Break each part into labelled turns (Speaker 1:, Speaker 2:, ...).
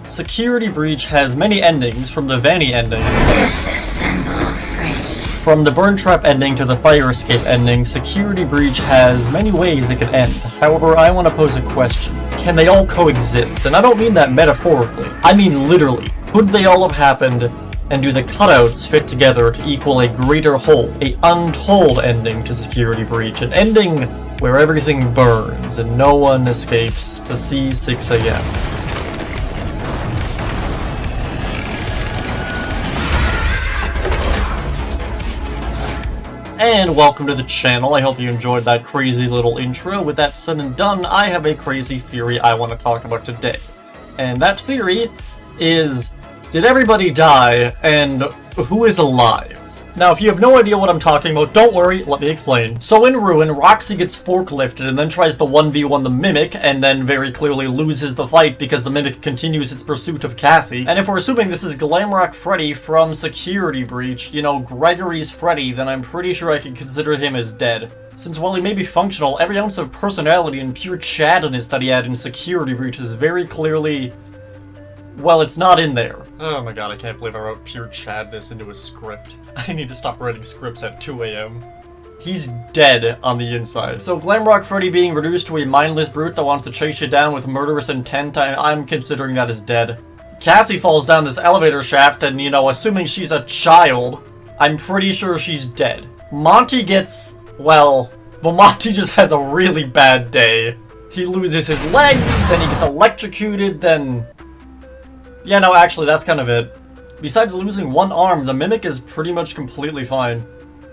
Speaker 1: Security Breach has many endings, from the Vanny ending,
Speaker 2: Disassemble Freddy.
Speaker 1: from the Burn Trap ending to the Fire Escape ending. Security Breach has many ways it could end. However, I want to pose a question. Can they all coexist? And I don't mean that metaphorically. I mean literally. Could they all have happened, and do the cutouts fit together to equal a greater whole? A untold ending to Security Breach. An ending where everything burns and no one escapes to see 6 AM. And welcome to the channel. I hope you enjoyed that crazy little intro. With that said and done, I have a crazy theory I want to talk about today. And that theory is, did everybody die, and who is alive? Now, if you have no idea what I'm talking about, don't worry, let me explain. So in Ruin, Roxy gets forklifted and then tries to 1v1 the Mimic, and then very clearly loses the fight because the Mimic continues its pursuit of Cassie. And if we're assuming this is Glamrock Freddy from Security Breach, you know, Gregory's Freddy, then I'm pretty sure I can consider him as dead. Since while he may be functional, every ounce of personality and pure chaddiness that he had in Security Breach is very clearly, well, it's not in there. Oh my god, I can't believe I wrote pure chadness into a script. I need to stop writing scripts at 2 AM. He's dead on the inside. So Glamrock Freddy being reduced to a mindless brute that wants to chase you down with murderous intent, I'm considering that as dead. Cassie falls down this elevator shaft and, you know, assuming she's a child, I'm pretty sure she's dead. Monty gets, well, Monty just has a really bad day. He loses his legs, then he gets electrocuted, then... yeah, no, actually, that's kind of it. Besides losing one arm, the Mimic is pretty much completely fine.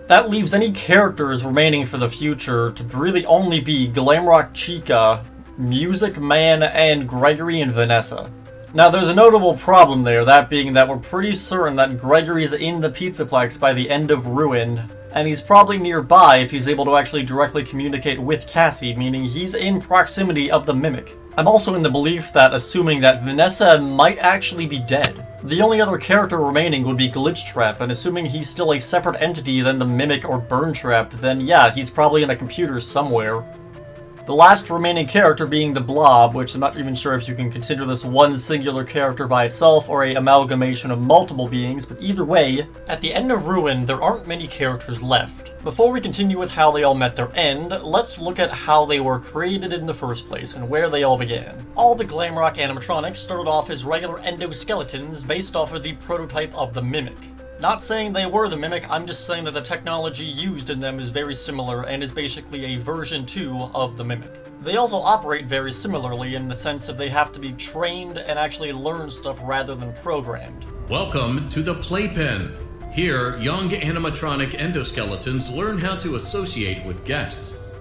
Speaker 1: That leaves any characters remaining for the future to really only be Glamrock Chica, Music Man, and Gregory and Vanessa. Now, there's a notable problem there, that being that we're pretty certain that Gregory's in the Pizzaplex by the end of Ruin, and he's probably nearby if he's able to actually directly communicate with Cassie, meaning he's in proximity of the Mimic. I'm also in the belief that, assuming that Vanessa might actually be dead, the only other character remaining would be Glitch Trap, and assuming he's still a separate entity than the Mimic or Burn Trap, then yeah, he's probably in a computer somewhere. The last remaining character being the Blob, which I'm not even sure if you can consider this one singular character by itself or a amalgamation of multiple beings, but either way, at the end of Ruin, there aren't many characters left. Before we continue with how they all met their end, let's look at how they were created in the first place and where they all began. All the Glamrock animatronics started off as regular endoskeletons based off of the prototype of the Mimic. Not saying they were the Mimic, I'm just saying that the technology used in them is very similar and is basically a version 2 of the Mimic. They also operate very similarly in the sense that they have to be trained and actually learn stuff rather than programmed.
Speaker 3: Welcome to the Playpen. Here, young animatronic endoskeletons learn how to associate with guests.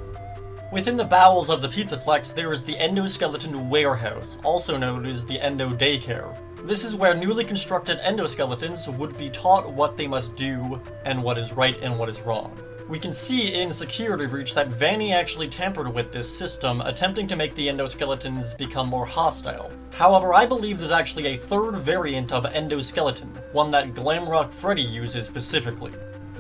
Speaker 1: Within the bowels of the Pizzaplex, there is the Endoskeleton Warehouse, also known as the Endo Daycare. This is where newly constructed endoskeletons would be taught what they must do, and what is right and what is wrong. We can see in Security Breach that Vanny actually tampered with this system, attempting to make the endoskeletons become more hostile. However, I believe there's actually a third variant of endoskeleton, one that Glamrock Freddy uses specifically.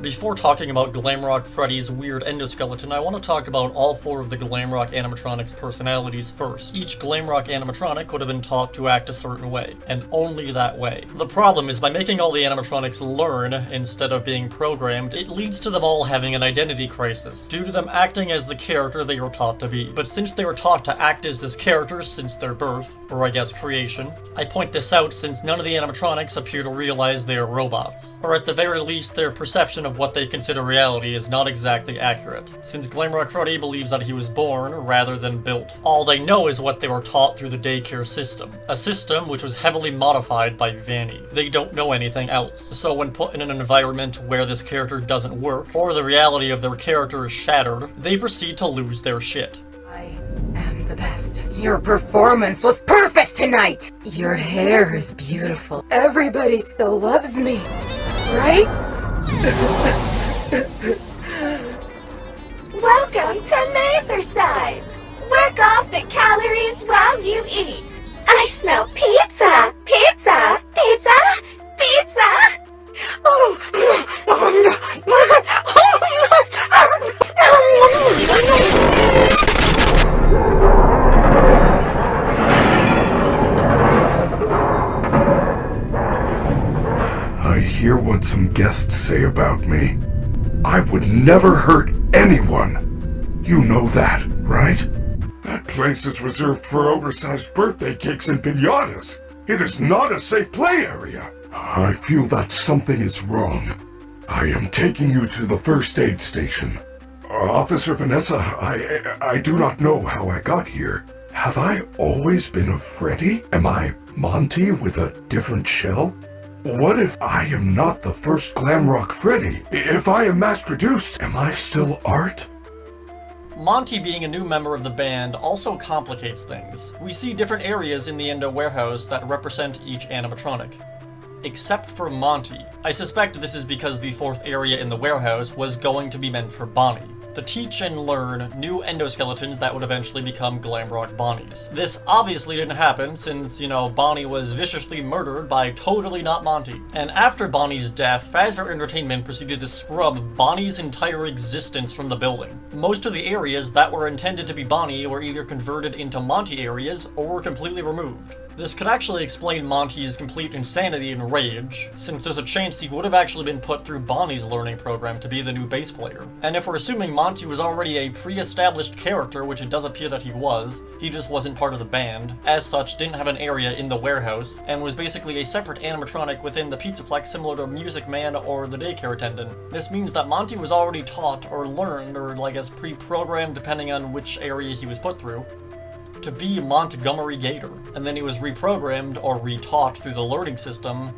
Speaker 1: Before talking about Glamrock Freddy's weird endoskeleton, I want to talk about all 4 of the Glamrock animatronics' personalities first. Each Glamrock animatronic could have been taught to act a certain way, and only that way. The problem is, by making all the animatronics learn instead of being programmed, it leads to them all having an identity crisis, due to them acting as the character they were taught to be. But since they were taught to act as this character since their birth, or I guess creation, I point this out since none of the animatronics appear to realize they are robots, or at the very least their perception of what they consider reality is not exactly accurate, since Glamrock Freddy believes that he was born rather than built. All they know is what they were taught through the daycare system, a system which was heavily modified by Vanny. They don't know anything else, so when put in an environment where this character doesn't work, or the reality of their character is shattered, they proceed to lose their shit.
Speaker 2: I am the best. Your performance was perfect tonight! Your hair is beautiful. Everybody still loves me, right?
Speaker 4: Welcome to Macercise! Work off the calories while you eat! I smell pizza! Pizza! Pizza! Pizza! Oh!
Speaker 5: what some guests say about me. I would never hurt anyone. You know that, right? That place is reserved for oversized birthday cakes and piñatas. It is not a safe play area. I feel that something is wrong. I am taking you to the first aid station. Officer Vanessa, I do not know how I got here. Have I always been a Freddy? Am I Monty with a different shell? What if I am not the first glam rock Freddy? If I am mass-produced, am I still art?
Speaker 1: Monty being a new member of the band also complicates things. We see different areas in the Endo warehouse that represent each animatronic. Except for Monty. I suspect this is because the fourth area in the warehouse was going to be meant for Bonnie, to teach and learn new endoskeletons that would eventually become Glamrock Bonnies. This obviously didn't happen since, Bonnie was viciously murdered by totally not Monty. And after Bonnie's death, Fazbear Entertainment proceeded to scrub Bonnie's entire existence from the building. Most of the areas that were intended to be Bonnie were either converted into Monty areas or were completely removed. This could actually explain Monty's complete insanity and rage, since there's a chance he would have actually been put through Bonnie's learning program to be the new bass player. And if we're assuming Monty was already a pre-established character, which it does appear that he just wasn't part of the band, as such didn't have an area in the warehouse, and was basically a separate animatronic within the Pizzaplex similar to Music Man or the daycare attendant. This means that Monty was already taught or learned, or I guess pre-programmed depending on which area he was put through, to be Montgomery Gator, and then he was reprogrammed or retaught through the learning system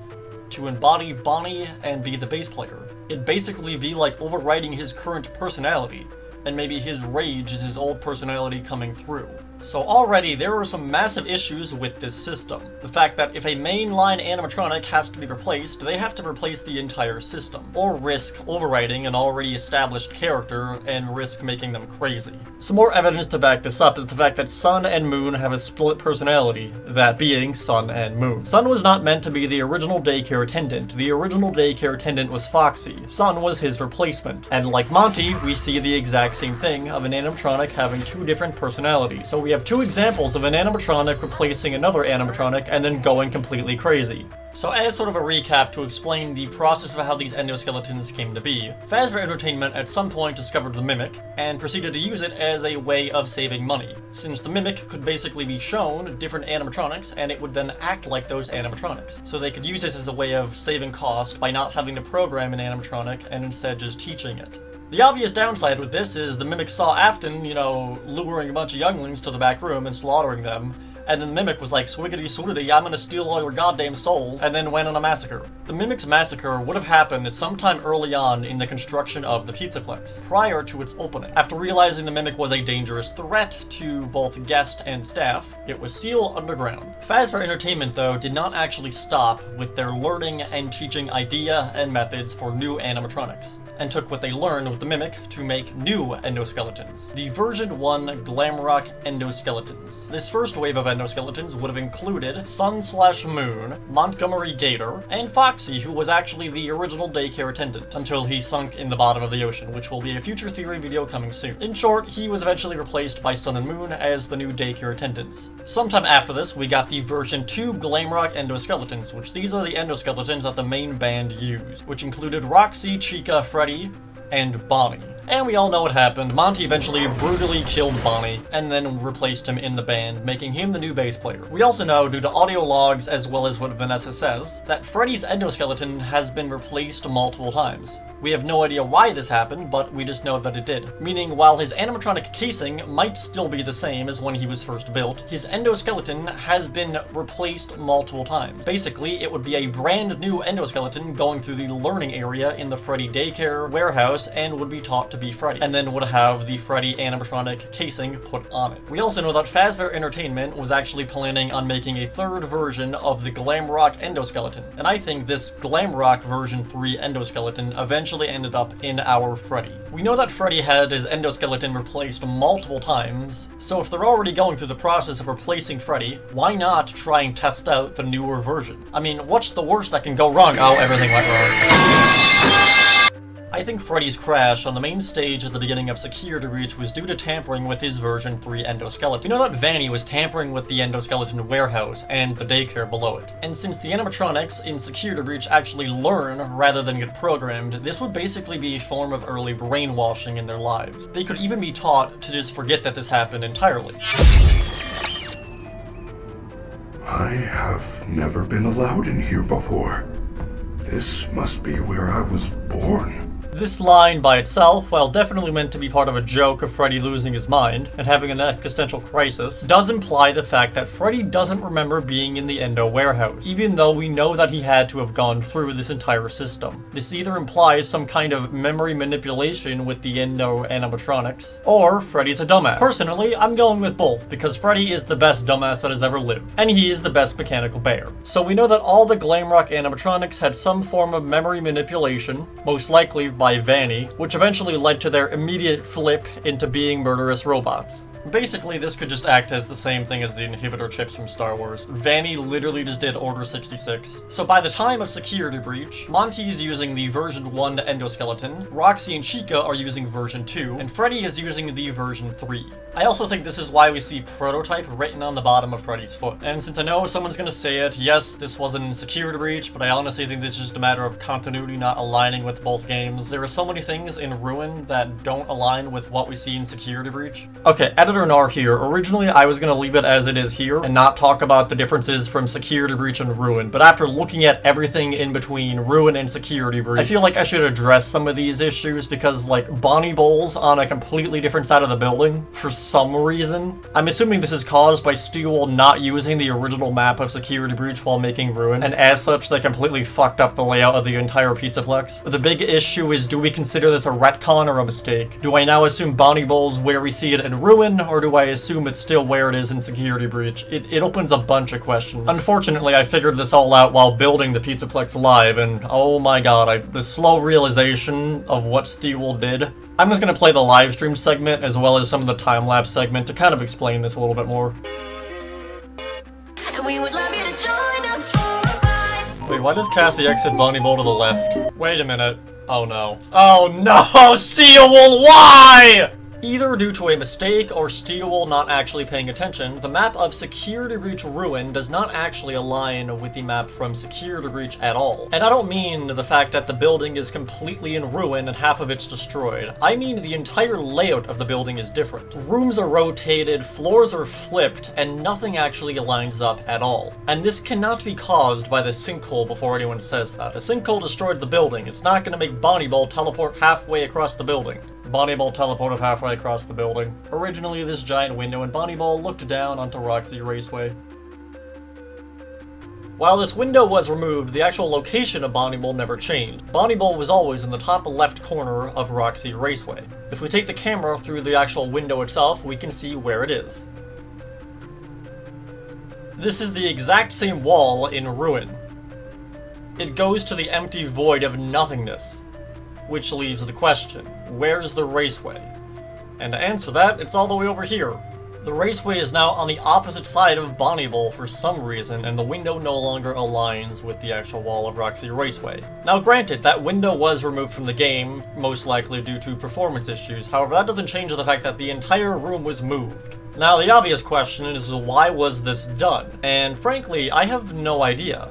Speaker 1: to embody Bonnie and be the bass player. It'd basically be like overriding his current personality, and maybe his rage is his old personality coming through. So already there are some massive issues with this system. The fact that if a mainline animatronic has to be replaced, they have to replace the entire system, or risk overriding an already established character and risk making them crazy. Some more evidence to back this up is the fact that Sun and Moon have a split personality, that being Sun and Moon. Sun was not meant to be the original daycare attendant. The original daycare attendant was Foxy. Sun was his replacement. And like Monty, we see the exact same thing of an animatronic having two different personalities. So we have two examples of an animatronic replacing another animatronic and then going completely crazy. So as sort of a recap to explain the process of how these endoskeletons came to be, Fazbear Entertainment at some point discovered the Mimic and proceeded to use it as a way of saving money, since the Mimic could basically be shown different animatronics and it would then act like those animatronics. So they could use this as a way of saving cost by not having to program an animatronic and instead just teaching it. The obvious downside with this is the Mimic saw Afton, luring a bunch of younglings to the back room and slaughtering them, and then the Mimic was like, swiggity-swiggity, I'm gonna steal all your goddamn souls, and then went on a massacre. The Mimic's massacre would have happened sometime early on in the construction of the Pizzaplex, prior to its opening. After realizing the Mimic was a dangerous threat to both guest and staff, it was sealed underground. Fazbear Entertainment, though, did not actually stop with their learning and teaching idea and methods for new animatronics, and took what they learned with the Mimic to make new endoskeletons. The version 1 Glamrock endoskeletons. This first wave of endoskeletons would have included Sun/Moon, Montgomery Gator, and Foxy, who was actually the original daycare attendant, until he sunk in the bottom of the ocean, which will be a future theory video coming soon. In short, he was eventually replaced by Sun and Moon as the new daycare attendants. Sometime after this, we got the version 2 Glamrock endoskeletons, which these are the endoskeletons that the main band used, which included Roxy, Chica, Freddy, and Bonnie. And we all know what happened. Monty eventually brutally killed Bonnie, and then replaced him in the band, making him the new bass player. We also know, due to audio logs as well as what Vanessa says, that Freddy's endoskeleton has been replaced multiple times. We have no idea why this happened, but we just know that it did. Meaning, while his animatronic casing might still be the same as when he was first built, his endoskeleton has been replaced multiple times. Basically, it would be a brand new endoskeleton going through the learning area in the Freddy daycare warehouse and would be taught to be Freddy, and then would have the Freddy animatronic casing put on it. We also know that Fazbear Entertainment was actually planning on making a third version of the Glamrock endoskeleton, and I think this Glamrock version 3 endoskeleton eventually ended up in our Freddy. We know that Freddy had his endoskeleton replaced multiple times, so if they're already going through the process of replacing Freddy, why not try and test out the newer version? I mean, what's the worst that can go wrong? Oh, everything went wrong. I think Freddy's crash on the main stage at the beginning of Security Breach was due to tampering with his version 3 endoskeleton. You know that Vanny was tampering with the endoskeleton warehouse and the daycare below it. And since the animatronics in Security Breach actually learn rather than get programmed, this would basically be a form of early brainwashing in their lives. They could even be taught to just forget that this happened entirely.
Speaker 5: I have never been allowed in here before. This must be where I was born.
Speaker 1: This line by itself, while definitely meant to be part of a joke of Freddy losing his mind and having an existential crisis, does imply the fact that Freddy doesn't remember being in the Endo warehouse, even though we know that he had to have gone through this entire system. This either implies some kind of memory manipulation with the Endo animatronics, or Freddy's a dumbass. Personally, I'm going with both, because Freddy is the best dumbass that has ever lived, and he is the best mechanical bear. So we know that all the Glamrock animatronics had some form of memory manipulation, most likely by Vanny, which eventually led to their immediate flip into being murderous robots. Basically, this could just act as the same thing as the inhibitor chips from Star Wars. Vanny literally just did Order 66. So by the time of Security Breach, Monty is using the version 1 endoskeleton, Roxy and Chica are using version 2, and Freddy is using the version 3. I also think this is why we see prototype written on the bottom of Freddy's foot. And since I know someone's gonna say it, yes, this wasn't in Security Breach, but I honestly think this is just a matter of continuity not aligning with both games. There are so many things in Ruin that don't align with what we see in Security Breach. Okay, Editor Nar here. Originally, I was gonna leave it as it is here and not talk about the differences from Security Breach and Ruin, but after looking at everything in between Ruin and Security Breach, I feel like I should address some of these issues because, like, Bonnie Bowl's on a completely different side of the building for some reason. I'm assuming this is caused by Steel not using the original map of Security Breach while making Ruin, and as such, they completely fucked up the layout of the entire Pizzaplex. The big issue is, do we consider this a retcon or a mistake? Do I now assume Bonnie Bowl's where we see it in Ruin, or do I assume it's still where it is in Security Breach? It opens a bunch of questions. Unfortunately, I figured this all out while building the Pizzaplex live, and oh my god, the slow realization of what Steel did. I'm just gonna play the live stream segment as well as some of the time-lapse segment to kind of explain this a little bit more.
Speaker 4: And we would love you to join us for a ride.
Speaker 1: Wait, why does Cassie exit Bonnie Bowl to the left? Wait a minute. Oh no. Oh no! Steel, why? Either due to a mistake or Steel not actually paying attention, the map of Security Breach Ruin does not actually align with the map from Security Breach at all. And I don't mean the fact that the building is completely in ruin and half of it's destroyed. I mean the entire layout of the building is different. Rooms are rotated, floors are flipped, and nothing actually aligns up at all. And this cannot be caused by the sinkhole before anyone says that. A sinkhole destroyed the building. It's not gonna make Bonnie Bowl teleport halfway across the building. Bonnie Bowl teleported halfway across the building. Originally, this giant window in Bonnie Bowl looked down onto Roxy Raceway. While this window was removed, the actual location of Bonnie Bowl never changed. Bonnie Bowl was always in the top left corner of Roxy Raceway. If we take the camera through the actual window itself, we can see where it is. This is the exact same wall in Ruin. It goes to the empty void of nothingness. Which leaves the question, where's the raceway? And to answer that, it's all the way over here. The raceway is now on the opposite side of Bonnie Bowl for some reason, and the window no longer aligns with the actual wall of Roxy Raceway. Now granted, that window was removed from the game, most likely due to performance issues, however that doesn't change the fact that the entire room was moved. Now the obvious question is, why was this done? And frankly, I have no idea.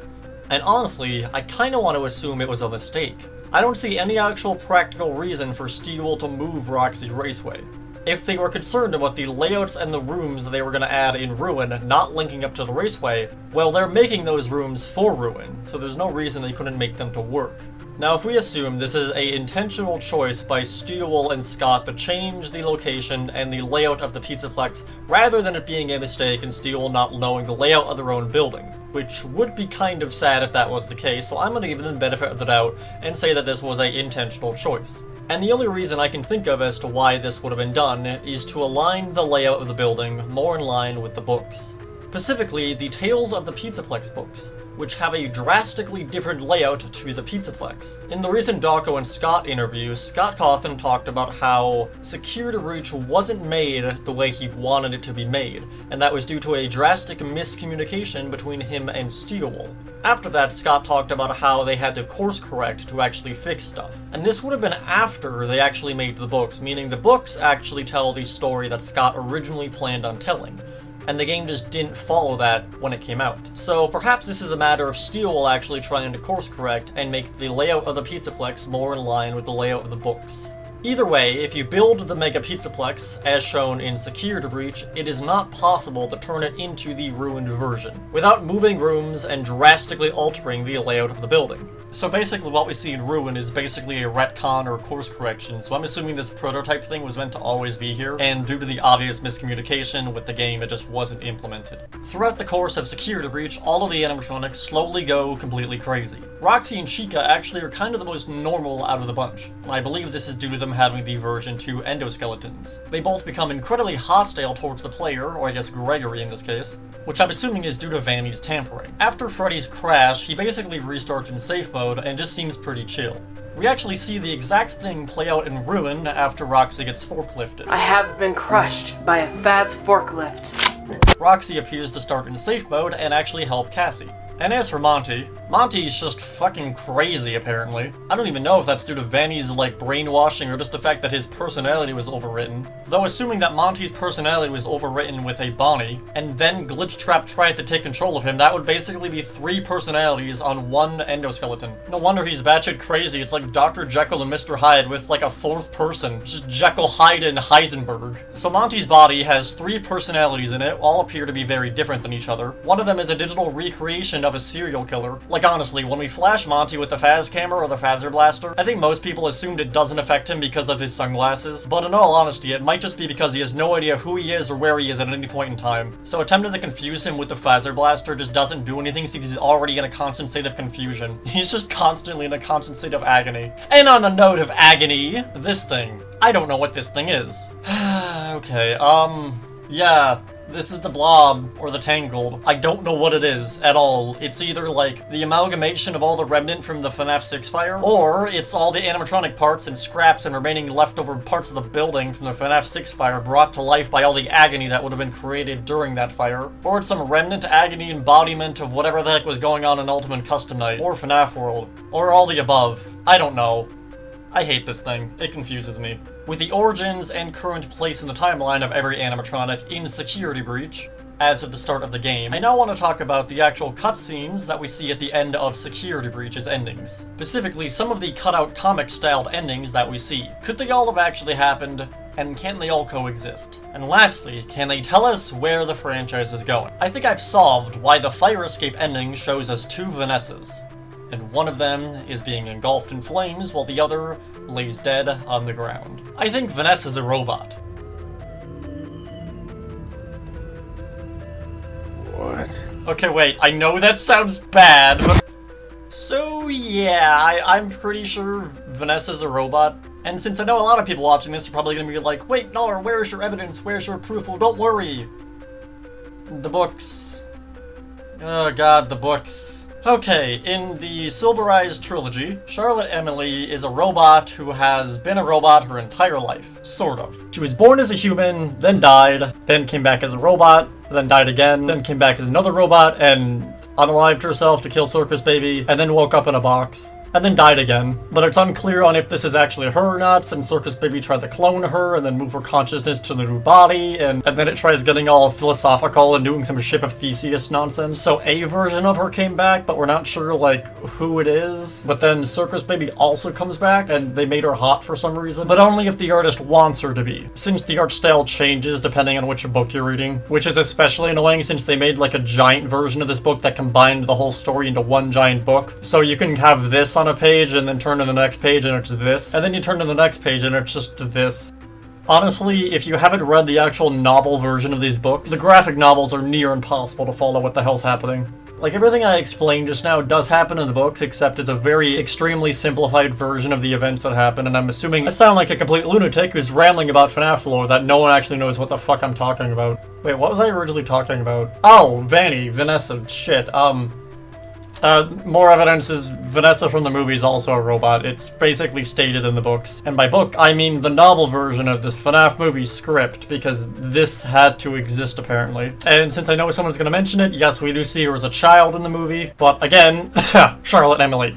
Speaker 1: And honestly, I kinda want to assume it was a mistake. I don't see any actual practical reason for Steel to move Roxy Raceway. If they were concerned about the layouts and the rooms they were going to add in Ruin not linking up to the Raceway, well, they're making those rooms for Ruin, so there's no reason they couldn't make them to work. Now, if we assume this is a intentional choice by Steel and Scott to change the location and the layout of the Pizzaplex, rather than it being a mistake and Steel not knowing the layout of their own building, which would be kind of sad if that was the case, so I'm going to give them the benefit of the doubt and say that this was an intentional choice. And the only reason I can think of as to why this would have been done is to align the layout of the building more in line with the books. Specifically, the Tales of the Pizzaplex books, which have a drastically different layout to the Pizzaplex. In the recent Dawko and Scott interview, Scott Cawthon talked about how Security Breach wasn't made the way he wanted it to be made, and that was due to a drastic miscommunication between him and Steelwool. After that, Scott talked about how they had to course correct to actually fix stuff. And this would have been after they actually made the books, meaning the books actually tell the story that Scott originally planned on telling, and the game just didn't follow that when it came out. So perhaps this is a matter of Steelwool actually trying to course correct and make the layout of the Pizzaplex more in line with the layout of the books. Either way, if you build the Mega Pizzaplex, as shown in Security Breach, it is not possible to turn it into the ruined version, without moving rooms and drastically altering the layout of the building. So basically what we see in Ruin is basically a retcon or course correction, so I'm assuming this prototype thing was meant to always be here, and due to the obvious miscommunication with the game, it just wasn't implemented. Throughout the course of Security Breach, all of the animatronics slowly go completely crazy. Roxy and Chica actually are kind of the most normal out of the bunch, and I believe this is due to them having the version 2 endoskeletons. They both become incredibly hostile towards the player, or I guess Gregory in this case, which I'm assuming is due to Vanny's tampering. After Freddy's crash, he basically restarts in safe mode and just seems pretty chill. We actually see the exact thing play out in Ruin after Roxy gets forklifted.
Speaker 6: I have been crushed by a Faz forklift.
Speaker 1: Roxy appears to start in safe mode and actually help Cassie. And as for Monty, Monty's just fucking crazy apparently. I don't even know if that's due to Vanny's like brainwashing or just the fact that his personality was overwritten. Though assuming that Monty's personality was overwritten with a Bonnie, and then Glitchtrap tried to take control of him, that would basically be 3 personalities on one endoskeleton. No wonder he's batshit crazy. It's like Dr. Jekyll and Mr. Hyde with like a 4th person. It's just Jekyll, Hyde, and Heisenberg. So Monty's body has 3 personalities in it, all appear to be very different than each other. One of them is a digital recreation of a serial killer. Like honestly, when we flash Monty with the Faz camera or the Phaser Blaster, I think most people assumed it doesn't affect him because of his sunglasses, but in all honesty, it might just be because he has no idea who he is or where he is at any point in time. So attempting to confuse him with the Phaser Blaster just doesn't do anything since he's already in a constant state of confusion. He's just constantly in a constant state of agony. And on the note of agony, this thing. I don't know what this thing is. Okay, yeah. This is the Blob, or the Tangled. I don't know what it is, at all. It's either, like, the amalgamation of all the remnant from the FNAF 6 fire, or it's all the animatronic parts and scraps and remaining leftover parts of the building from the FNAF 6 fire brought to life by all the agony that would have been created during that fire, or it's some remnant agony embodiment of whatever the heck was going on in Ultimate Custom Night, or FNAF World, or all the above. I don't know. I hate this thing. It confuses me. With the origins and current place in the timeline of every animatronic in Security Breach, as of the start of the game, I now want to talk about the actual cutscenes that we see at the end of Security Breach's endings. Specifically, some of the cutout comic-styled endings that we see. Could they all have actually happened? And can they all coexist? And lastly, can they tell us where the franchise is going? I think I've solved why the fire escape ending shows us 2 Vanessas, and one of them is being engulfed in flames while the other lays dead on the ground. I think Vanessa's a robot.
Speaker 5: What?
Speaker 1: Okay, wait, I know that sounds bad, but... So yeah, I'm pretty sure Vanessa's a robot. And since I know a lot of people watching this are probably gonna be like, wait, Nor, where's your evidence? Where's your proof? Well, don't worry. The books. Oh god, the books. Okay, in the Silver Eyes trilogy, Charlotte Emily is a robot who has been a robot her entire life. Sort of. She was born as a human, then died, then came back as a robot, then died again, then came back as another robot and unalived herself to kill Circus Baby, and then woke up in a box. And then died again. But it's unclear on if this is actually her or not, since Circus Baby tried to clone her and then move her consciousness to the new body, and then it tries getting all philosophical and doing some Ship of Theseus nonsense. So a version of her came back, but we're not sure, like, who it is. But then Circus Baby also comes back, and they made her hot for some reason, but only if the artist wants her to be, since the art style changes depending on which book you're reading, which is especially annoying since they made, like, a giant version of this book that combined the whole story into one giant book. So you can have this on a page and then turn to the next page and it's this, and then you turn to the next page and it's just this. Honestly, if you haven't read the actual novel version of these books, the graphic novels are near impossible to follow what the hell's happening. Like, everything I explained just now does happen in the books, except it's a very extremely simplified version of the events that happen, and I'm assuming I sound like a complete lunatic who's rambling about FNAF lore that no one actually knows what the fuck I'm talking about. Wait, what was I originally talking about? Oh, Vanessa, shit, more evidence is Vanessa from the movie is also a robot. It's basically stated in the books. And by book, I mean the novel version of the FNAF movie script, because this had to exist apparently. And since I know someone's gonna mention it, yes, we do see her as a child in the movie. But again, Charlotte and Emily,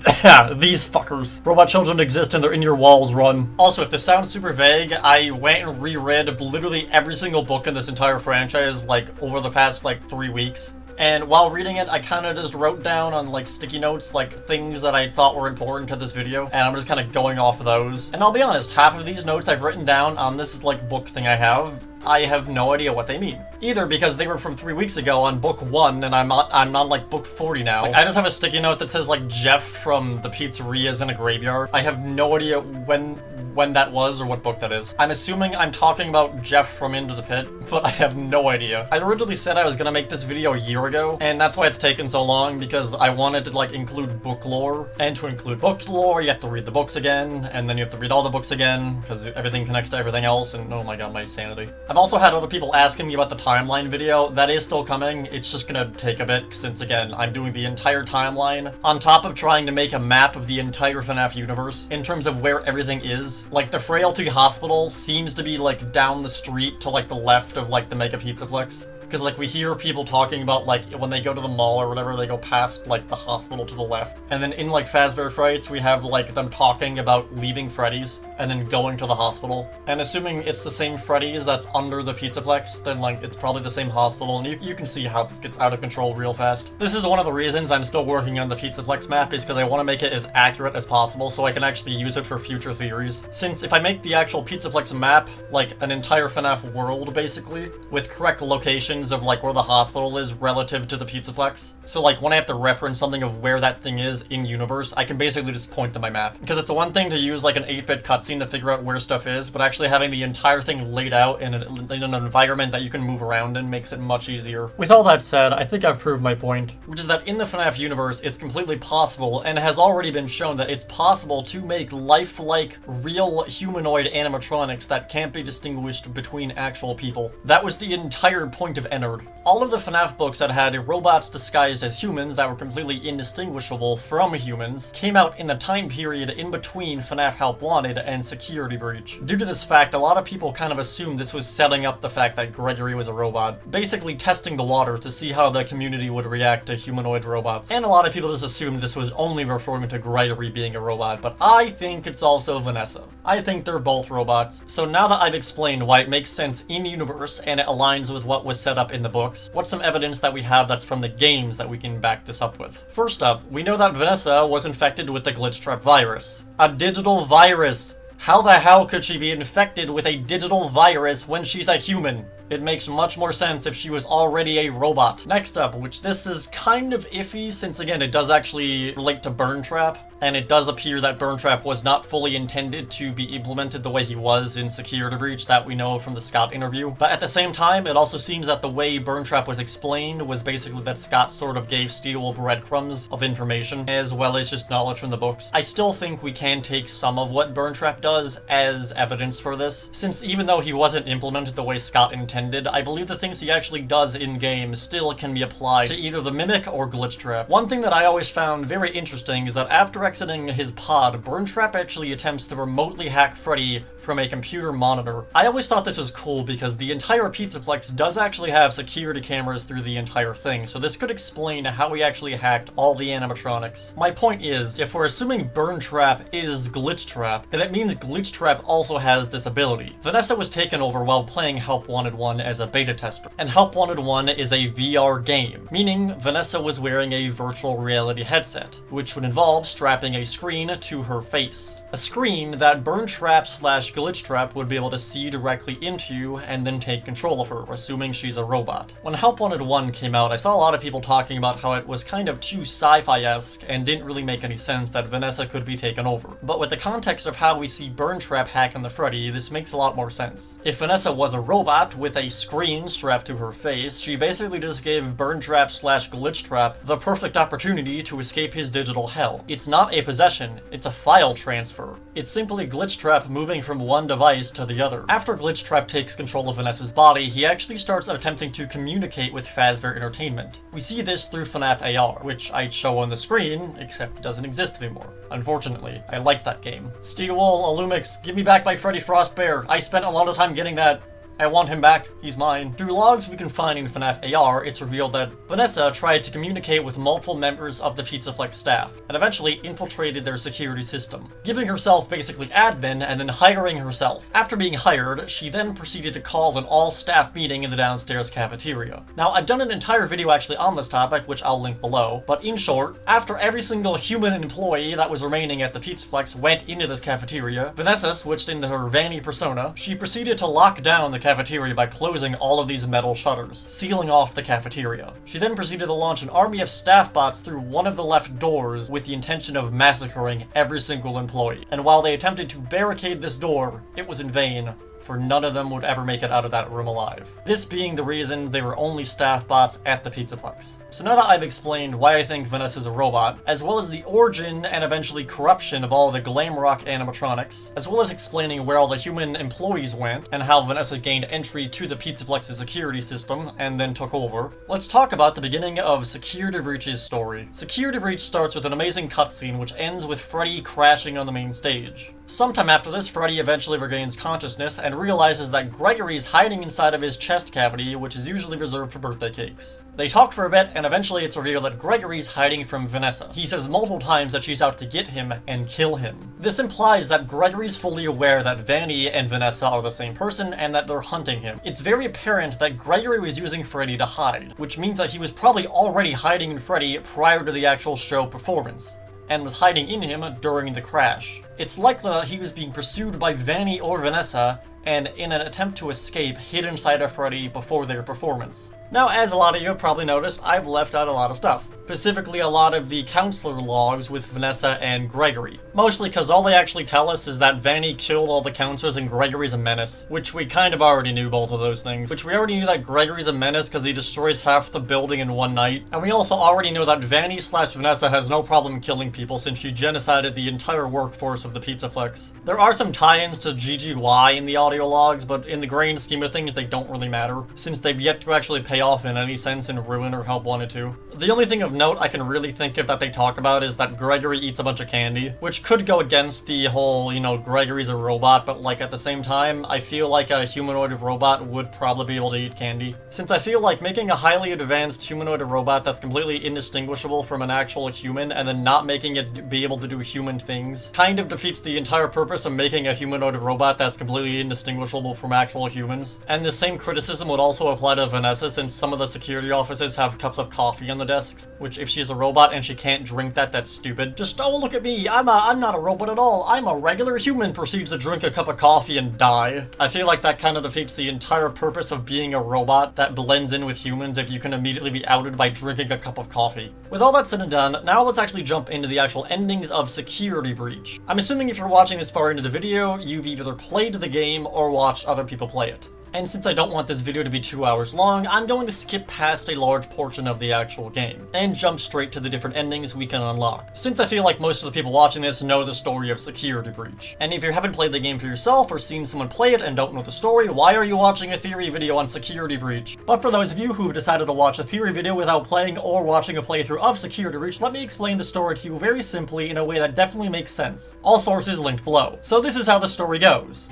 Speaker 1: these fuckers. Robot children exist and they're in your walls, run. Also, if this sounds super vague, I went and reread literally every single book in this entire franchise, like, over the past, like, 3 weeks. And while reading it, I kind of just wrote down on, like, sticky notes, like, things that I thought were important to this video, and I'm just kind of going off of those. And I'll be honest, half of these notes I've written down on this, like, book thing I have no idea what they mean. Either because they were from 3 weeks ago on book 1, and I'm on like book 40 now. Like, I just have a sticky note that says like Jeff from the pizzeria is in a graveyard. I have no idea when that was or what book that is. I'm assuming I'm talking about Jeff from Into the Pit, but I have no idea. I originally said I was gonna make this video a year ago, and that's why it's taken so long, because I wanted to like include book lore, and to include book lore, you have to read the books again, and then you have to read all the books again, because everything connects to everything else, and oh my god, my sanity. I've also had other people asking me about the timeline video. That is still coming. It's just gonna take a bit, since again, I'm doing the entire timeline, on top of trying to make a map of the entire FNAF universe, in terms of where everything is. Like, the Frailty Hospital seems to be, like, down the street to, like, the left of, like, the Mega Pizzaplex. Because, like, we hear people talking about, like, when they go to the mall or whatever, they go past, like, the hospital to the left. And then in, like, Fazbear Frights, we have, like, them talking about leaving Freddy's and then going to the hospital. And assuming it's the same Freddy's that's under the Pizzaplex, then, like, it's probably the same hospital, and you can see how this gets out of control real fast. This is one of the reasons I'm still working on the Pizzaplex map, is because I want to make it as accurate as possible so I can actually use it for future theories. Since if I make the actual Pizzaplex map, like, an entire FNAF world, basically, with correct locations of like where the hospital is relative to the Pizzaplex. So like when I have to reference something of where that thing is in universe, I can basically just point to my map. Because it's one thing to use like an 8-bit cutscene to figure out where stuff is, but actually having the entire thing laid out in an environment that you can move around in makes it much easier. With all that said, I think I've proved my point, which is that in the FNAF universe, it's completely possible, and has already been shown that it's possible to make lifelike, real humanoid animatronics that can't be distinguished between actual people. That was the entire point of Ennard. All of the FNAF books that had robots disguised as humans that were completely indistinguishable from humans came out in the time period in between FNAF Help Wanted and Security Breach. Due to this fact, a lot of people kind of assumed this was setting up the fact that Gregory was a robot, basically testing the water to see how the community would react to humanoid robots. And a lot of people just assumed this was only referring to Gregory being a robot, but I think it's also Vanessa. I think they're both robots. So now that I've explained why it makes sense in universe and it aligns with what was set up in the books, what's some evidence that we have that's from the games that we can back this up with? First up, we know that Vanessa was infected with the Glitch Trap virus. A digital virus! How the hell could she be infected with a digital virus when she's a human? It makes much more sense if she was already a robot. Next up, which this is kind of iffy since again it does actually relate to Burn Trap, and it does appear that Burn Trap was not fully intended to be implemented the way he was in Security Breach that we know from the Scott interview. But at the same time, it also seems that the way Burn Trap was explained was basically that Scott sort of gave Steele breadcrumbs of information, as well as just knowledge from the books. I still think we can take some of what Burn Trap does as evidence for this, since even though he wasn't implemented the way Scott intended, I believe the things he actually does in-game still can be applied to either the Mimic or Glitch Trap. One thing that I always found very interesting is that after exiting his pod, Burn Trap actually attempts to remotely hack Freddy from a computer monitor. I always thought this was cool because the entire Pizzaplex does actually have security cameras through the entire thing, so this could explain how he actually hacked all the animatronics. My point is, if we're assuming Burn Trap is Glitch Trap, then it means Glitch Trap also has this ability. Vanessa was taken over while playing Help Wanted 1 as a beta tester, and Help Wanted 1 is a VR game, meaning Vanessa was wearing a virtual reality headset, which would involve strapping a screen to her face. A screen that Burn Trap / Glitch Trap would be able to see directly into and then take control of her, assuming she's a robot. When Help Wanted 1 came out, I saw a lot of people talking about how it was kind of too sci-fi-esque and didn't really make any sense that Vanessa could be taken over. But with the context of how we see Burn Trap hack on the Freddy, this makes a lot more sense. If Vanessa was a robot with with a screen strapped to her face, she basically just gave Burn Trap / Glitch Trap the perfect opportunity to escape his digital hell. It's not a possession, it's a file transfer. It's simply Glitch Trap moving from one device to the other. After Glitch Trap takes control of Vanessa's body, he actually starts attempting to communicate with Fazbear Entertainment. We see this through FNAF AR, which I'd show on the screen, except it doesn't exist anymore. Unfortunately, I liked that game. Steel Wool, Illumix, give me back my Freddy Frostbear. I spent a lot of time getting that. I want him back. He's mine. Through logs we can find in FNAF AR, it's revealed that Vanessa tried to communicate with multiple members of the Pizzaplex staff, and eventually infiltrated their security system, giving herself basically admin and then hiring herself. After being hired, she then proceeded to call an all-staff meeting in the downstairs cafeteria. Now, I've done an entire video actually on this topic, which I'll link below, but in short, after every single human employee that was remaining at the Pizzaplex went into this cafeteria, Vanessa switched into her Vanny persona. She proceeded to lock down the cafeteria by closing all of these metal shutters, sealing off the cafeteria. She then proceeded to launch an army of staff bots through one of the left doors with the intention of massacring every single employee. And while they attempted to barricade this door, it was in vain, for none of them would ever make it out of that room alive. This being the reason they were only staff bots at the Pizzaplex. So now that I've explained why I think Vanessa's a robot, as well as the origin and eventually corruption of all the glam rock animatronics, as well as explaining where all the human employees went, and how Vanessa gained entry to the Pizzaplex's security system and then took over, let's talk about the beginning of Security Breach's story. Security Breach starts with an amazing cutscene which ends with Freddy crashing on the main stage. Sometime after this, Freddy eventually regains consciousness and realizes that Gregory's hiding inside of his chest cavity, which is usually reserved for birthday cakes. They talk for a bit, and eventually it's revealed that Gregory's hiding from Vanessa. He says multiple times that she's out to get him and kill him. This implies that Gregory's fully aware that Vanny and Vanessa are the same person and that they're hunting him. It's very apparent that Gregory was using Freddy to hide, which means that he was probably already hiding in Freddy prior to the actual show performance, and was hiding in him during the crash. It's likely that he was being pursued by Vanny or Vanessa, and in an attempt to escape, hid inside of Freddy before their performance. Now, as a lot of you have probably noticed, I've left out a lot of stuff. Specifically a lot of the counselor logs with Vanessa and Gregory. Mostly because all they actually tell us is that Vanny killed all the counselors and Gregory's a menace. Which we kind of already knew both of those things. Which we already knew that Gregory's a menace because he destroys half the building in one night. And we also already know that Vanny / Vanessa has no problem killing people since she genocided the entire workforce of the Pizzaplex. There are some tie-ins to GGY in the audio logs, but in the grand scheme of things they don't really matter, since they've yet to actually pay off in any sense in Ruin or Help 1 or 2. The only thing of note I can really think of that they talk about is that Gregory eats a bunch of candy, which could go against the whole, you know, Gregory's a robot, but like at the same time, I feel like a humanoid robot would probably be able to eat candy. Since I feel like making a highly advanced humanoid robot that's completely indistinguishable from an actual human and then not making it be able to do human things kind of defeats the entire purpose of making a humanoid robot that's completely indistinguishable from actual humans. And the same criticism would also apply to Vanessa, since some of the security offices have cups of coffee on the desks, which if she's a robot and she can't drink that, that's stupid. Just, oh, look at me, I'm not a robot at all, I'm a regular human, proceeds to drink a cup of coffee and die. I feel like that kind of defeats the entire purpose of being a robot that blends in with humans if you can immediately be outed by drinking a cup of coffee. With all that said and done, now let's actually jump into the actual endings of Security Breach. I'm assuming if you're watching this far into the video, you've either played the game or watched other people play it. And since I don't want this video to be 2 hours long, I'm going to skip past a large portion of the actual game, and jump straight to the different endings we can unlock, since I feel like most of the people watching this know the story of Security Breach. And if you haven't played the game for yourself, or seen someone play it and don't know the story, why are you watching a theory video on Security Breach? But for those of you who've decided to watch a theory video without playing or watching a playthrough of Security Breach, let me explain the story to you very simply in a way that definitely makes sense. All sources linked below. So this is how the story goes.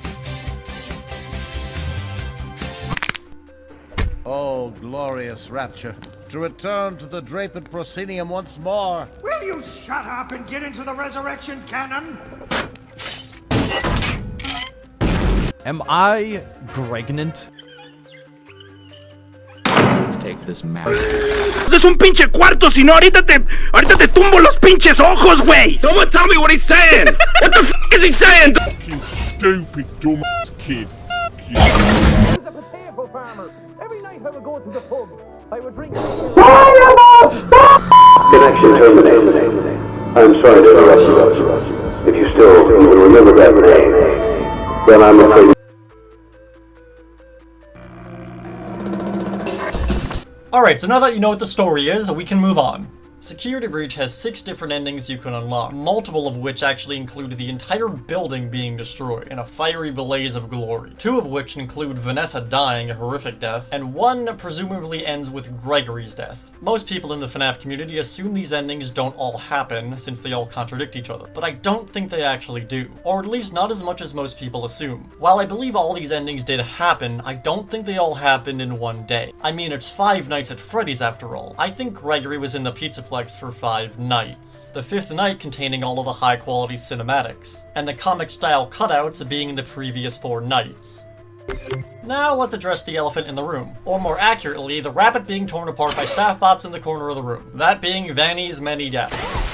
Speaker 7: Oh, glorious rapture, to return to the draped proscenium once more.
Speaker 8: Will you shut up and get into the resurrection cannon?
Speaker 9: Am I pregnant?
Speaker 10: Let's take this map.
Speaker 8: ¡Es un pinche cuarto! Si no, ahorita te tumbo los pinches ojos, güey! Someone tell me what he's saying! What the f*** is he saying?
Speaker 5: You stupid, dumbass kid.
Speaker 8: Every night I would go to the pub. I would drink.
Speaker 11: Connection terminated. I'm sorry to interrupt you. If you still even remember that name, then I'm afraid.
Speaker 1: Alright, so now that you know what the story is, we can move on. Security Breach has 6 different endings you can unlock, multiple of which actually include the entire building being destroyed in a fiery blaze of glory. 2 of which include Vanessa dying a horrific death, and 1 presumably ends with Gregory's death. Most people in the FNAF community assume these endings don't all happen, since they all contradict each other, but I don't think they actually do. Or at least not as much as most people assume. While I believe all these endings did happen, I don't think they all happened in one day. I mean, it's 5 nights at Freddy's after all. I think Gregory was in the Pizzaplex for 5 nights. The 5th night containing all of the high quality cinematics, and the comic style cutouts being the previous 4 nights. Now let's address the elephant in the room, or more accurately, the rabbit being torn apart by staff bots in the corner of the room. That being Vanny's many deaths.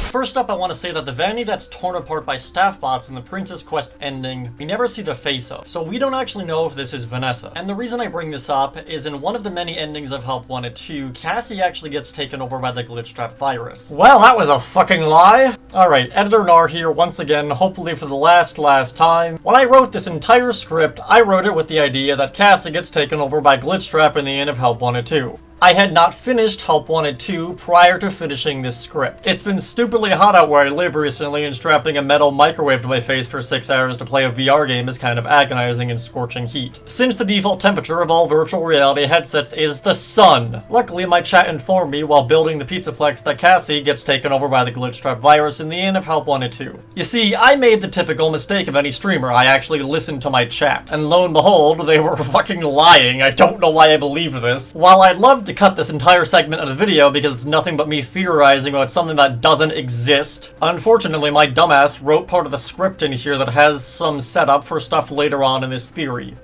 Speaker 1: First up, I want to say that the Vanny that's torn apart by staff bots in the Princess Quest ending, we never see the face of, so we don't actually know if this is Vanessa. And the reason I bring this up is in one of the many endings of Help Wanted 2, Cassie actually gets taken over by the glitch-trap virus. Well, that was a fucking lie! Alright, Editor Nar here once again, hopefully for the last time. When I wrote this entire script, I wrote it with the idea that Cassie gets taken over by glitch-trap in the end of Help Wanted 2. I had not finished Help Wanted 2 prior to finishing this script. It's been stupidly hot out where I live recently, and strapping a metal microwave to my face for 6 hours to play a VR game is kind of agonizing in scorching heat. Since the default temperature of all virtual reality headsets is the sun. Luckily, my chat informed me while building the Pizzaplex that Cassie gets taken over by the glitch-trap virus in the end of Help Wanted 2. You see, I made the typical mistake of any streamer. I actually listened to my chat, and lo and behold, they were fucking lying. I don't know why I believe this. While I'd love to cut this entire segment of the video because it's nothing but me theorizing about something that doesn't exist, unfortunately my dumbass wrote part of the script in here that has some setup for stuff later on in this theory.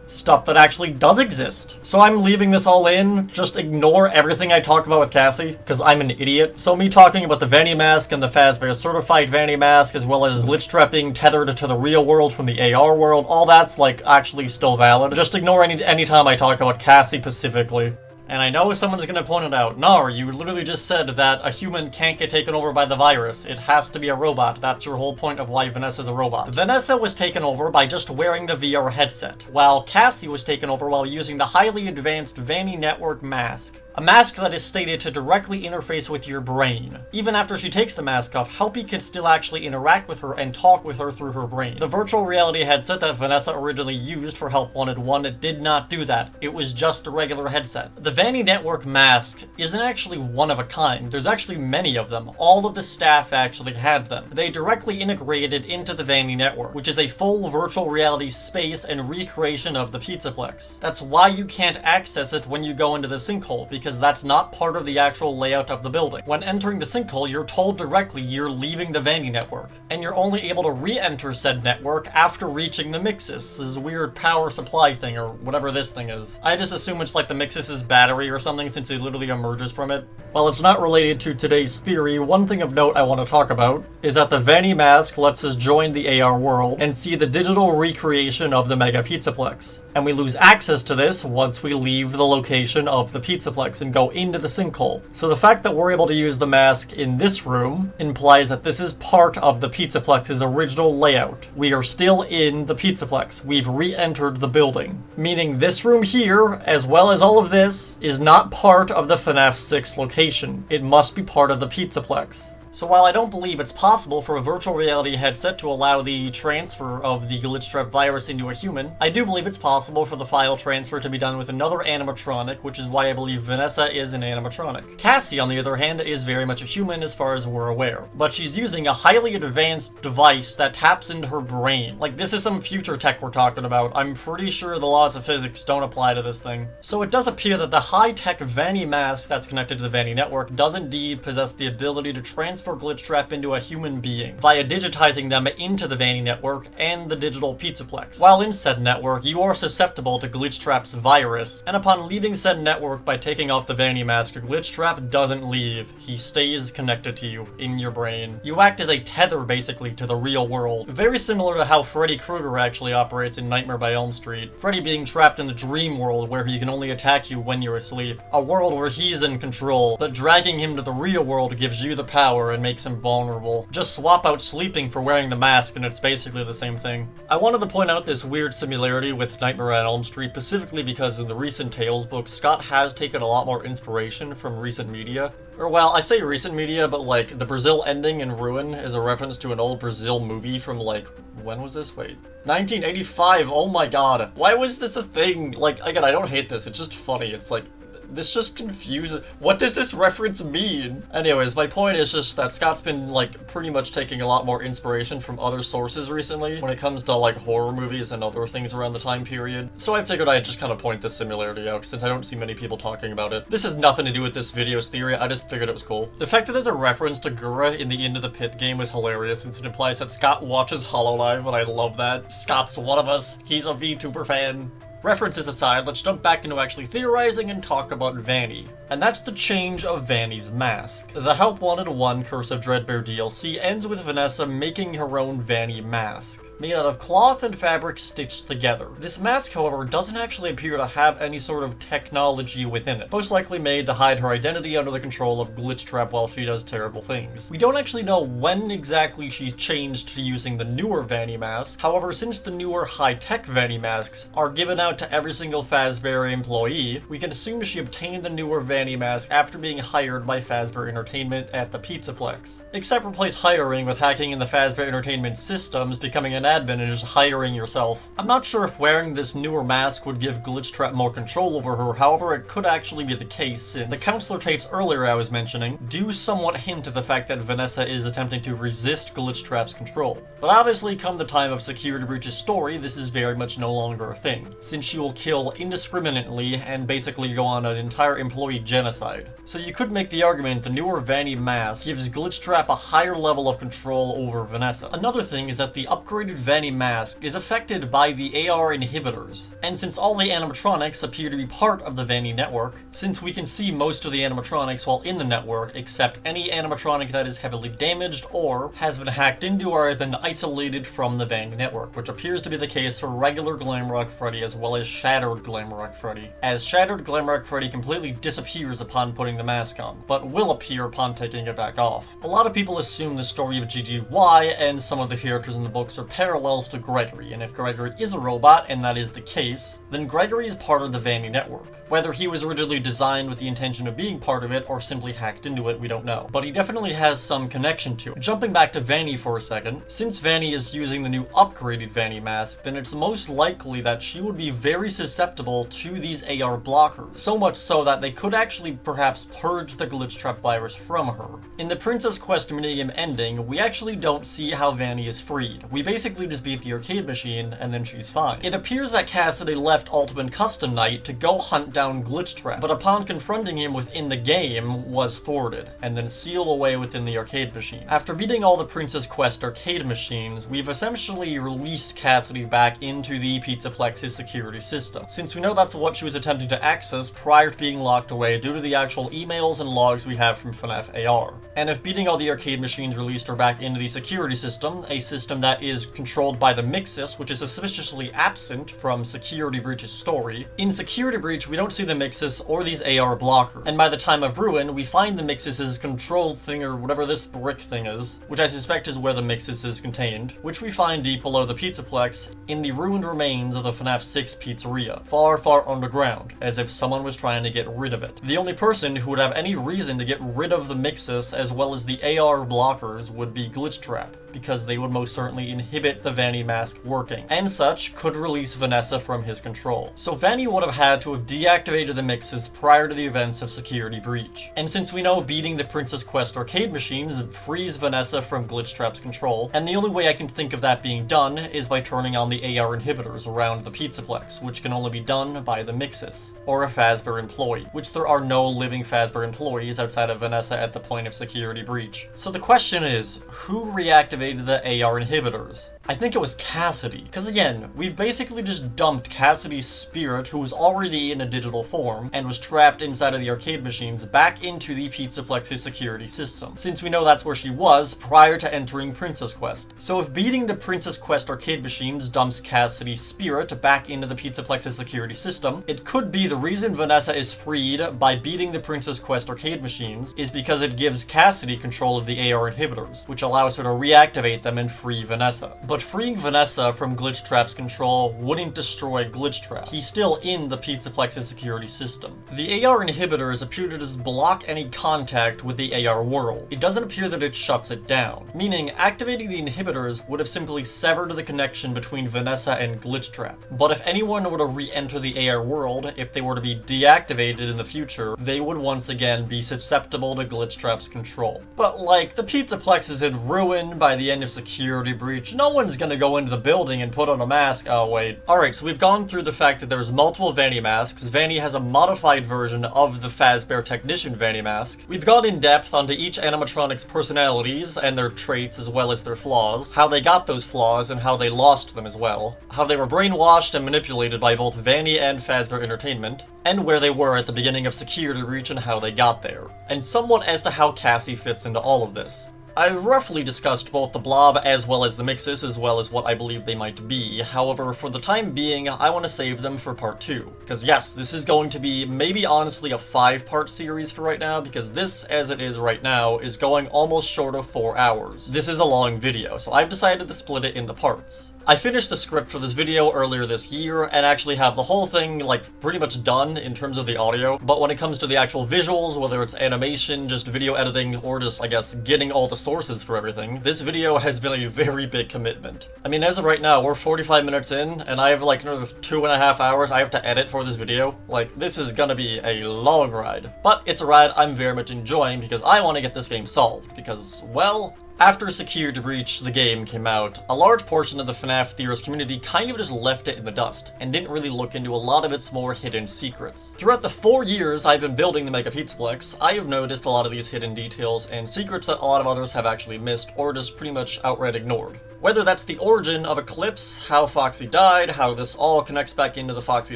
Speaker 1: Stuff that actually does exist. So I'm leaving this all in, just ignore everything I talk about with Cassie, because I'm an idiot. So me talking about the Vanny mask and the Fazbear certified Vanny mask, as well as glitch-trap being tethered to the real world from the AR world, all that's like actually still valid. Just ignore any time I talk about Cassie specifically. And I know someone's gonna point it out. Nar, you literally just said that a human can't get taken over by the virus. It has to be a robot. That's your whole point of why Vanessa's a robot. Vanessa was taken over by just wearing the VR headset, while Cassie was taken over while using the highly advanced Vanny network mask. A mask that is stated to directly interface with your brain. Even after she takes the mask off, Helpy can still actually interact with her and talk with her through her brain. The virtual reality headset that Vanessa originally used for Help Wanted 1 did not do that. It was just a regular headset. The Vanny network mask isn't actually one of a kind. There's actually many of them. All of the staff actually had them. They directly integrated into the Vanny network, which is a full virtual reality space and recreation of the Pizzaplex. That's why you can't access it when you go into the sinkhole, because that's not part of the actual layout of the building. When entering the sinkhole, you're told directly you're leaving the Vanny network, and you're only able to re-enter said network after reaching the Mixus, this weird power supply thing, or whatever this thing is. I just assume it's like the Mixus's battery or something, since it literally emerges from it. While it's not related to today's theory, one thing of note I want to talk about is that the Vanny mask lets us join the AR world and see the digital recreation of the Mega Pizzaplex. And we lose access to this once we leave the location of the Pizzaplex and go into the sinkhole. So the fact that we're able to use the mask in this room implies that this is part of the Pizzaplex's original layout. We are still in the Pizzaplex. We've re-entered the building. Meaning this room here, as well as all of this, is not part of the FNAF 6 location. It must be part of the Pizzaplex. So while I don't believe it's possible for a virtual reality headset to allow the transfer of the glitch-trap virus into a human, I do believe it's possible for the file transfer to be done with another animatronic, which is why I believe Vanessa is an animatronic. Cassie, on the other hand, is very much a human as far as we're aware, but she's using a highly advanced device that taps into her brain. Like, this is some future tech we're talking about. I'm pretty sure the laws of physics don't apply to this thing. So it does appear that the high-tech Vanny mask that's connected to the Vanny network does indeed possess the ability to transfer glitch-trap into a human being via digitizing them into the Vanny network and the digital Pizzaplex. While in said network, you are susceptible to glitch-trap's virus, and upon leaving said network by taking off the Vanny mask, glitch-trap doesn't leave. He stays connected to you in your brain. You act as a tether basically to the real world, very similar to how Freddy Krueger actually operates in Nightmare by Elm Street. Freddy being trapped in the dream world where he can only attack you when you're asleep. A world where he's in control, but dragging him to the real world gives you the power power and makes him vulnerable. Just swap out sleeping for wearing the mask and it's basically the same thing. I wanted to point out this weird similarity with Nightmare on Elm Street, specifically because in the recent Tales book, Scott has taken a lot more inspiration from recent media. Or, well, I say recent media, but like, the Brazil ending in Ruin is a reference to an old Brazil movie from like, when was this? Wait. 1985, oh my god. Why was this a thing? Like, again, I don't hate this, it's just funny. It's like, this just confuses. What does this reference mean? Anyways, my point is just that Scott's been like pretty much taking a lot more inspiration from other sources recently when it comes to like horror movies and other things around the time period. So I figured I'd just kind of point this similarity out since I don't see many people talking about it. This has nothing to do with this video's theory, I just figured it was cool. The fact that there's a reference to Gura in the Into the Pit game is hilarious since it implies that Scott watches Hololive, and I love that. Scott's one of us. He's a VTuber fan. References aside, let's jump back into actually theorizing and talk about Vanny. And that's the change of Vanny's mask. The Help Wanted 1 Curse of Dreadbear DLC ends with Vanessa making her own Vanny mask, made out of cloth and fabric stitched together. This mask, however, doesn't actually appear to have any sort of technology within it, most likely made to hide her identity under the control of Glitchtrap while she does terrible things. We don't actually know when exactly she's changed to using the newer Vanny mask. However, since the newer high-tech Vanny masks are given out to every single Fazbear employee, we can assume she obtained the newer Vanny mask after being hired by Fazbear Entertainment at the Pizzaplex. Except replace hiring with hacking in the Fazbear Entertainment systems, becoming an admin, and just hiring yourself. I'm not sure if wearing this newer mask would give Glitchtrap more control over her, however it could actually be the case since the counselor tapes earlier I was mentioning do somewhat hint at the fact that Vanessa is attempting to resist Glitchtrap's control. But obviously come the time of Security Breach's story, this is very much no longer a thing, since she will kill indiscriminately and basically go on an entire employee genocide. So you could make the argument the newer Vanny mask gives Glitchtrap a higher level of control over Vanessa. Another thing is that the upgraded Vanny mask is affected by the AR inhibitors, and since all the animatronics appear to be part of the Vanny network, since we can see most of the animatronics while in the network except any animatronic that is heavily damaged or has been hacked into or has been isolated from the Vanny network, which appears to be the case for regular Glamrock Freddy as well as Shattered Glamrock Freddy, as Shattered Glamrock Freddy completely disappears upon putting the mask on, but will appear upon taking it back off. A lot of people assume the story of GGY and some of the characters in the books are parallels to Gregory, and if Gregory is a robot, and that is the case, then Gregory is part of the Vanny network. Whether he was originally designed with the intention of being part of it or simply hacked into it, we don't know. But he definitely has some connection to it. Jumping back to Vanny for a second, since Vanny is using the new upgraded Vanny mask, then it's most likely that she would be very susceptible to these AR blockers, so much so that they could actually perhaps purge the Glitchtrap virus from her. In the Princess Quest minigame ending, we actually don't see how Vanny is freed. We basically just beat the arcade machine, and then she's fine. It appears that Cassidy left Ultimate Custom Night to go hunt down Glitchtrap, but upon confronting him within the game, was thwarted, and then sealed away within the arcade machine. After beating all the Princess Quest arcade machines, we've essentially released Cassidy back into the Pizzaplex's security system, since we know that's what she was attempting to access prior to being locked away due to the actual emails and logs we have from FNAF AR. And if beating all the arcade machines released her back into the security system, a system that is controlled by the Mixus, which is suspiciously absent from Security Breach's story, in Security Breach we don't see the Mixus or these AR blockers, and by the time of Ruin we find the Mixus's control thing or whatever this brick thing is, which I suspect is where the Mixus is contained, which we find deep below the Pizzaplex in the ruined remains of the FNAF 6 pizzeria, far, far underground, as if someone was trying to get rid of it. The only person who would have any reason to get rid of the Mixus as well as the AR blockers would be Glitchtrap, because they would most certainly inhibit the Vanny mask working, and such could release Vanessa from his control. So Vanny would have had to have deactivated the Mixus prior to the events of Security Breach. And since we know beating the Princess Quest arcade machines frees Vanessa from Glitchtrap's control, and the only way I can think of that being done is by turning on the AR inhibitors around the Pizzaplex, which can only be done by the Mixus, or a Fazbear employee, which there are no living Fazbear employees outside of Vanessa at the point of Security Breach. So the question is, who reactivated deactivated the AR inhibitors. I think it was Cassidy, because again, we've basically just dumped Cassidy's spirit, who was already in a digital form, and was trapped inside of the arcade machines, back into the Pizzaplex's security system, since we know that's where she was prior to entering Princess Quest. So if beating the Princess Quest arcade machines dumps Cassidy's spirit back into the Pizzaplex's security system, it could be the reason Vanessa is freed by beating the Princess Quest arcade machines is because it gives Cassidy control of the AR inhibitors, which allows her to reactivate them and free Vanessa. But freeing Vanessa from Glitchtrap's control wouldn't destroy Glitchtrap. He's still in the Pizzaplex's security system. The AR inhibitors appear to just block any contact with the AR world. It doesn't appear that it shuts it down, meaning activating the inhibitors would have simply severed the connection between Vanessa and Glitchtrap. But if anyone were to re-enter the AR world, if they were to be deactivated in the future, they would once again be susceptible to Glitchtrap's control. But like, the Pizzaplex is in ruin by the end of Security Breach. No one's gonna go into the building and put on a mask. Oh wait. Alright, so we've gone through the fact that there's multiple Vanny masks. Vanny has a modified version of the Fazbear Technician Vanny mask. We've gone in depth onto each animatronic's personalities and their traits as well as their flaws, how they got those flaws and how they lost them as well, how they were brainwashed and manipulated by both Vanny and Fazbear Entertainment, and where they were at the beginning of Security Breach and how they got there, and somewhat as to how Cassie fits into all of this. I've roughly discussed both the blob as well as the mixes, as well as what I believe they might be. However, for the time being, I want to save them for part 2. Because yes, this is going to be maybe honestly a 5-part series for right now, because this, as it is right now, is going almost short of 4 hours. This is a long video, so I've decided to split it into parts. I finished the script for this video earlier this year, and actually have the whole thing, like, pretty much done in terms of the audio, but when it comes to the actual visuals, whether it's animation, just video editing, or just, I guess, getting all the sources for everything, this video has been a very big commitment. I mean, as of right now, we're 45 minutes in, and I have like another 2.5 hours I have to edit for this video. Like, this is gonna be a long ride. But it's a ride I'm very much enjoying because I want to get this game solved, because, well, after Security Breach, the game, came out, a large portion of the FNAF theorist community kind of just left it in the dust, and didn't really look into a lot of its more hidden secrets. Throughout the 4 years I've been building the Mega Pizzaplex, I have noticed a lot of these hidden details and secrets that a lot of others have actually missed, or just pretty much outright ignored. Whether that's the origin of Eclipse, how Foxy died, how this all connects back into the Foxy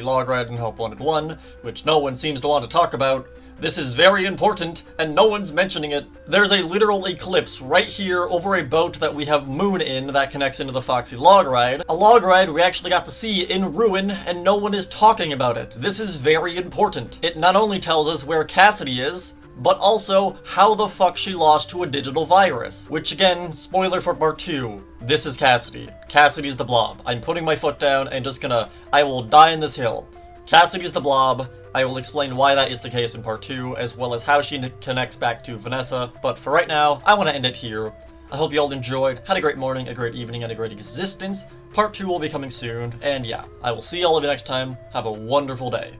Speaker 1: lograt in Help Wanted 1, which no one seems to want to talk about. This is very important, and no one's mentioning it. There's a literal eclipse right here over a boat that we have Moon in that connects into the Foxy log ride. A log ride we actually got to see in ruin, and no one is talking about it. This is very important. It not only tells us where Cassidy is, but also how the fuck she lost to a digital virus. Which again, spoiler for part 2, this is Cassidy. Cassidy's the blob. I'm putting my foot down and just gonna, I will die in this hill. Cassidy's the blob. I will explain why that is the case in part 2, as well as how she connects back to Vanessa, but for right now, I want to end it here. I hope you all enjoyed, had a great morning, a great evening, and a great existence. Part 2 will be coming soon, and yeah, I will see all of you next time. Have a wonderful day.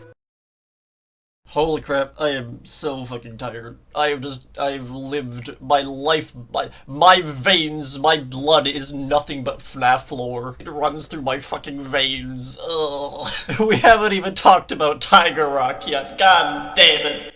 Speaker 1: Holy crap, I am so fucking tired. I've lived my life, my veins, my blood is nothing but FNAF lore. It runs through my fucking veins. Ugh. We haven't even talked about Tiger Rock yet, god damn it.